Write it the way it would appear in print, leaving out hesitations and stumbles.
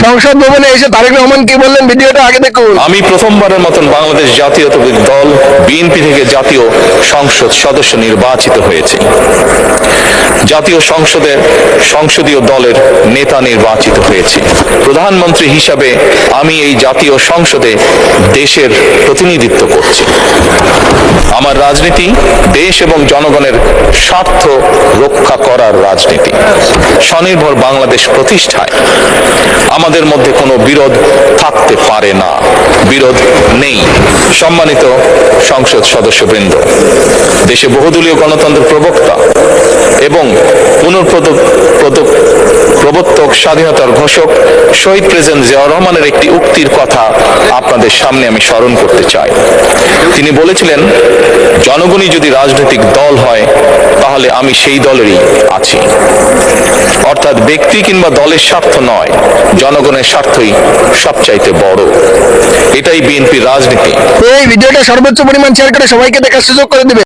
সংসদ ভবনে এসে তারেক রহমান কি বললেন, ভিডিওটা আগে দেখুন। আমি প্রথমবারের মতন বাংলাদেশ জাতীয়তাবাদী দল বিএনপি থেকে জাতীয় সংসদ সদস্য নির্বাচিত হয়েছে। জাতীয় সংসদের সংসদীয় দলের নেতা নির্বাচিত হয়েছে। প্রধানমন্ত্রী হিসাবে আমি এই জাতীয় সংসদে দেশের প্রতিনিধিত্ব করছি। আমার রাজনীতি দেশ এবং জনগণের স্বার্থ রক্ষা করার রাজনীতি। স্বনির্ভর বাংলাদেশ প্রতিষ্ঠায় আমাদের মধ্যে কোনো বিরোধ থাকতে পারে না, বিরোধ নেই। সম্মানিত সংসদ সদস্যবৃন্দ, দেশে বহুদলীয় গণতন্ত্রের প্রবক্তা এবং প্রবর্তক স্বাধীনতার ঘোষক শহীদ প্রেসিডেন্ট জিয়াউর রহমানের একটি উক্তির কথা আপনাদের সামনে আমি স্মরণ করতে চাই। তিনি বলেছিলেন, জনগণই যদি রাজনৈতিক দল হয় তাহলে আমি সেই দলেরই আছি। অর্থাৎ ব্যক্তি কিংবা দলের স্বার্থ নয়, জনগণের স্বার্থই সবচাইতে বড়। এটাই বিএনপির রাজনীতি। এই ভিডিওটা সর্বোচ্চ পরিমাণ শেয়ার করে সবাইকে দেখার সুযোগ করে দিবে।